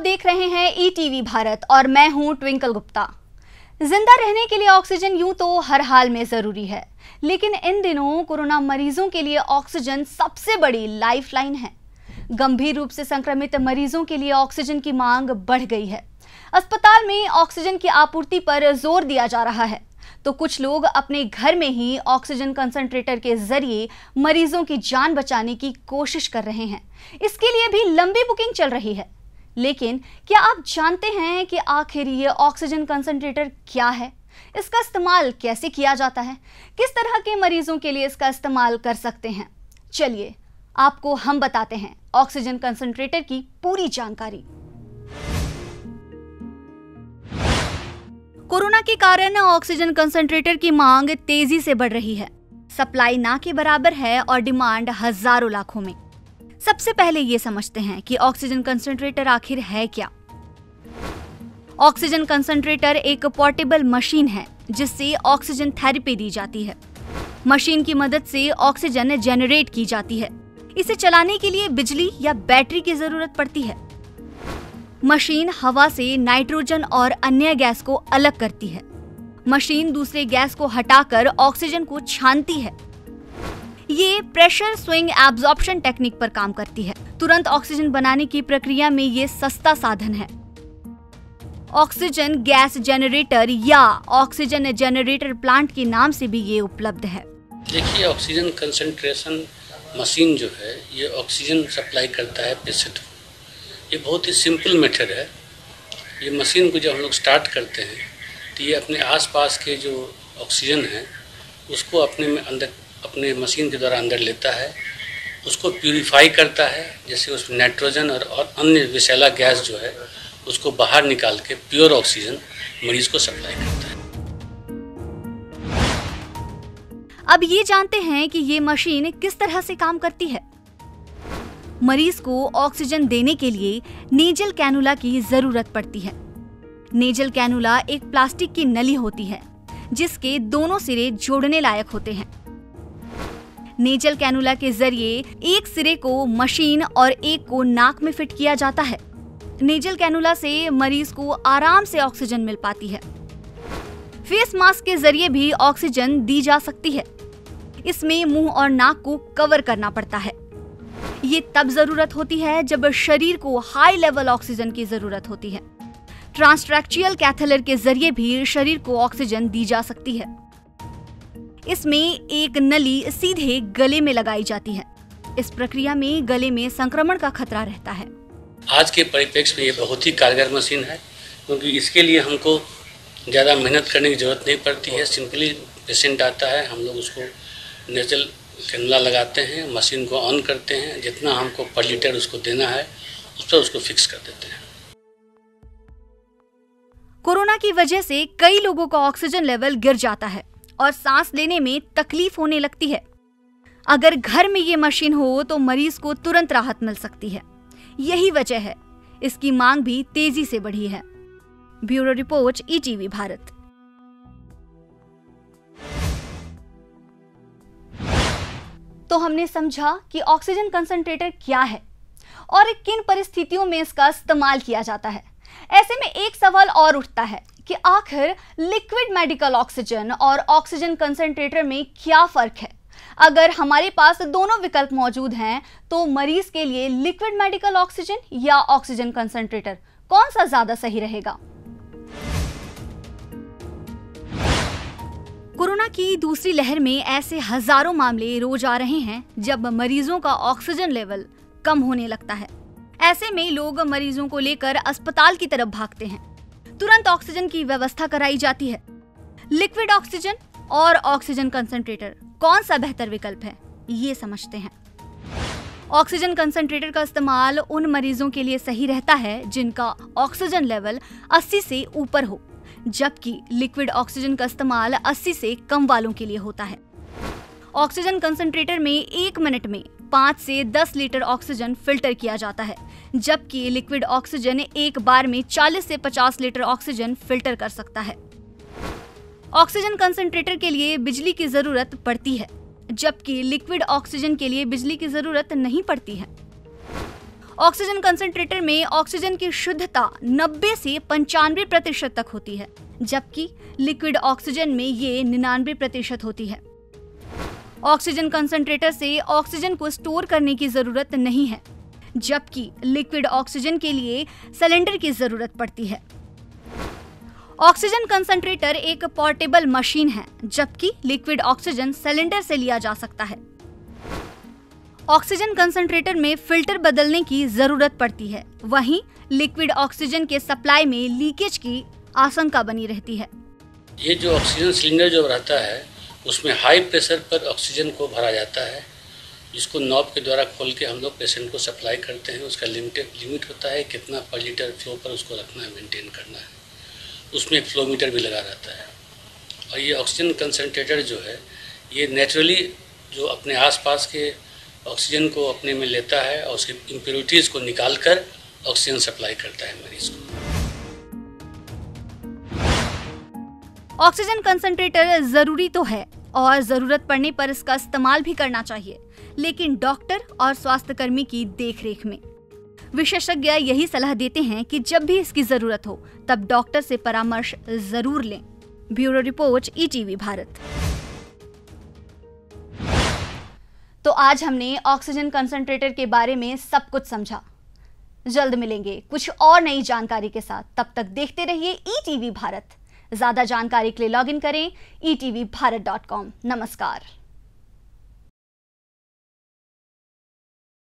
देख रहे हैं ईटीवी भारत और मैं हूं ट्विंकल गुप्ता। जिंदा रहने के लिए ऑक्सीजन यूं तो हर हाल में जरूरी है, लेकिन इन दिनों कोरोना मरीजों के लिए ऑक्सीजन सबसे बड़ी लाइफलाइन है। गंभीर रूप से संक्रमित मरीजों के लिए ऑक्सीजन की मांग बढ़ गई है। अस्पताल में ऑक्सीजन की आपूर्ति पर जोर दिया जा रहा है, तो कुछ लोग अपने घर में ही ऑक्सीजन कंसंट्रेटर के जरिए मरीजों की जान बचाने की कोशिश कर रहे हैं। इसके लिए भी लंबी बुकिंग चल रही है। लेकिन क्या आप जानते हैं कि आखिर ये ऑक्सीजन कंसंट्रेटर क्या है, इसका इस्तेमाल कैसे किया जाता है, किस तरह के मरीजों के लिए इसका इस्तेमाल कर सकते हैं? चलिए आपको हम बताते हैं ऑक्सीजन कंसंट्रेटर की पूरी जानकारी। कोरोना के कारण ऑक्सीजन कंसंट्रेटर की मांग तेजी से बढ़ रही है। सप्लाई ना के बराबर है और डिमांड हजारों लाखों में। सबसे पहले ये समझते हैं कि ऑक्सीजन कंसंट्रेटर आखिर है क्या। ऑक्सीजन कंसंट्रेटर एक पोर्टेबल मशीन है जिससे ऑक्सीजन थेरेपी दी जाती है। मशीन की मदद से ऑक्सीजन जनरेट की जाती है। इसे चलाने के लिए बिजली या बैटरी की जरूरत पड़ती है। मशीन हवा से नाइट्रोजन और अन्य गैस को अलग करती है। मशीन दूसरे गैस को हटाकर ऑक्सीजन को छानती है। ये प्रेशर स्विंग एब्जॉर्प्शन टेक्निक पर काम करती है। तुरंत ऑक्सीजन बनाने की प्रक्रिया में ये सस्ता साधन है। ऑक्सीजन गैस जनरेटर या ऑक्सीजन जनरेटर प्लांट के नाम से भी ये उपलब्ध है। देखिए, ऑक्सीजन कंसंट्रेशन मशीन जो है ये ऑक्सीजन सप्लाई करता है पेशेंट को। ये बहुत ही सिंपल मेथड है। ये मशीन को जब हम लोग स्टार्ट करते हैं तो ये अपने आसपास के जो ऑक्सीजन है उसको अपने मशीन के द्वारा अंदर लेता है, उसको प्यूरिफाई करता है, जैसे उसमें नाइट्रोजन और अन्य विषैला गैस जो है उसको बाहर निकाल के प्योर ऑक्सीजन मरीज को सप्लाई करता है। अब ये जानते हैं कि ये मशीन किस तरह से काम करती है। मरीज को ऑक्सीजन देने के लिए नेजल कैनुला की जरूरत पड़ती है। नेजल कैनुला एक प्लास्टिक की नली होती है जिसके दोनों सिरे जोड़ने लायक होते हैं। नेजल कैनुला के जरिए एक सिरे को मशीन और एक को नाक में फिट किया जाता है। नेजल कैनुला से मरीज को आराम से ऑक्सीजन मिल पाती है। फेस मास्क के जरिए भी ऑक्सीजन दी जा सकती है। इसमें मुंह और नाक को कवर करना पड़ता है। ये तब जरूरत होती है जब शरीर को हाई लेवल ऑक्सीजन की जरूरत होती है। ट्रांसट्रैक्चियल कैथेटर के जरिए भी शरीर को ऑक्सीजन दी जा सकती है। इसमें एक नली सीधे गले में लगाई जाती है। इस प्रक्रिया में गले में संक्रमण का खतरा रहता है। आज के परिप्रेक्ष्य में ये बहुत ही कारगर मशीन है, क्योंकि इसके लिए हमको ज़्यादा मेहनत करने की जरूरत नहीं पड़ती है। सिंपली पेशेंट आता है, हम लोग उसको नेजल कैनुला लगाते हैं, मशीन को ऑन करते हैं, जितना हमको पर लीटर उसको देना है उस पर उसको फिक्स कर देते हैं। कोरोना की वजह से कई लोगों का ऑक्सीजन लेवल गिर जाता है और सांस लेने में तकलीफ होने लगती है। अगर घर में ये मशीन हो तो मरीज को तुरंत राहत मिल सकती है। यही वजह है इसकी मांग भी तेजी से बढ़ी है। Bureau report, ETV Bharat. तो हमने समझा कि ऑक्सीजन कंसंट्रेटर क्या है और किन परिस्थितियों में इसका इस्तेमाल किया जाता है। ऐसे में एक सवाल और उठता है कि आखिर लिक्विड मेडिकल ऑक्सीजन और ऑक्सीजन कंसंट्रेटर में क्या फर्क है। अगर हमारे पास दोनों विकल्प मौजूद हैं तो मरीज के लिए लिक्विड मेडिकल ऑक्सीजन या ऑक्सीजन कंसंट्रेटर कौन सा ज्यादा सही रहेगा? कोरोना की दूसरी लहर में ऐसे हजारों मामले रोज आ रहे हैं जब मरीजों का ऑक्सीजन लेवल कम होने लगता है। ऐसे में लोग मरीजों को लेकर अस्पताल की तरफ भागते हैं। तुरंत ऑक्सीजन की व्यवस्था कराई जाती है। लिक्विड ऑक्सीजन और ऑक्सीजन कंसंट्रेटर कौन सा बेहतर विकल्प है, ये समझते हैं। ऑक्सीजन कंसंट्रेटर का इस्तेमाल उन मरीजों के लिए सही रहता है जिनका ऑक्सीजन लेवल 80 से ऊपर हो, जबकि लिक्विड ऑक्सीजन का इस्तेमाल 80 से कम वालों के लिए होता है। ऑक्सीजन कंसंट्रेटर में 1 मिनट में 5 से 10 लीटर ऑक्सीजन फिल्टर किया जाता है, जबकि लिक्विड ऑक्सीजन एक बार में 40 से 50 लीटर ऑक्सीजन फिल्टर कर सकता है। ऑक्सीजन कंसंट्रेटर के लिए बिजली की जरूरत पड़ती है, जबकि लिक्विड ऑक्सीजन के लिए बिजली की जरूरत नहीं पड़ती है। ऑक्सीजन कंसंट्रेटर में ऑक्सीजन की शुद्धता 90 से 95% तक होती है, जबकि लिक्विड ऑक्सीजन में ये 99% होती है। ऑक्सीजन कंसंट्रेटर से ऑक्सीजन को स्टोर करने की जरूरत नहीं है, जबकि लिक्विड ऑक्सीजन के लिए सिलेंडर की जरूरत पड़ती है। ऑक्सीजन कंसंट्रेटर एक पोर्टेबल मशीन है, जबकि लिक्विड ऑक्सीजन सिलेंडर से लिया जा सकता है। ऑक्सीजन कंसंट्रेटर में फिल्टर बदलने की जरूरत पड़ती है, वहीं लिक्विड ऑक्सीजन के सप्लाई में लीकेज की आशंका बनी रहती है। ये जो ऑक्सीजन सिलेंडर जो रहता है उसमें हाई प्रेशर पर ऑक्सीजन को भरा जाता है, जिसको नॉब के द्वारा खोल के हम लोग पेशेंट को सप्लाई करते हैं। उसका लिमिट होता है कितना पर लीटर फ्लो पर उसको रखना है, मेंटेन करना है। उसमें एक फ्लो मीटर भी लगा रहता है। और ये ऑक्सीजन कंसंट्रेटर जो है ये नेचुरली जो अपने आसपास के ऑक्सीजन को अपने में लेता है और उसकी इम्प्योरिटीज़ को निकाल कर ऑक्सीजन सप्लाई करता है मरीज को। ऑक्सीजन कंसंट्रेटर जरूरी तो है और जरूरत पड़ने पर इसका इस्तेमाल भी करना चाहिए, लेकिन डॉक्टर और स्वास्थ्यकर्मी की देखरेख में। विशेषज्ञ यही सलाह देते हैं कि जब भी इसकी जरूरत हो तब डॉक्टर से परामर्श जरूर लें। Bureau report, ETV Bharat. तो आज हमने ऑक्सीजन कंसंट्रेटर के बारे में सब कुछ समझा। जल्द मिलेंगे कुछ और नई जानकारी के साथ, तब तक देखते रहिए ईटीवी भारत। ज्यादा जानकारी के लिए लॉगिन करें etv.bharat.com। नमस्कार।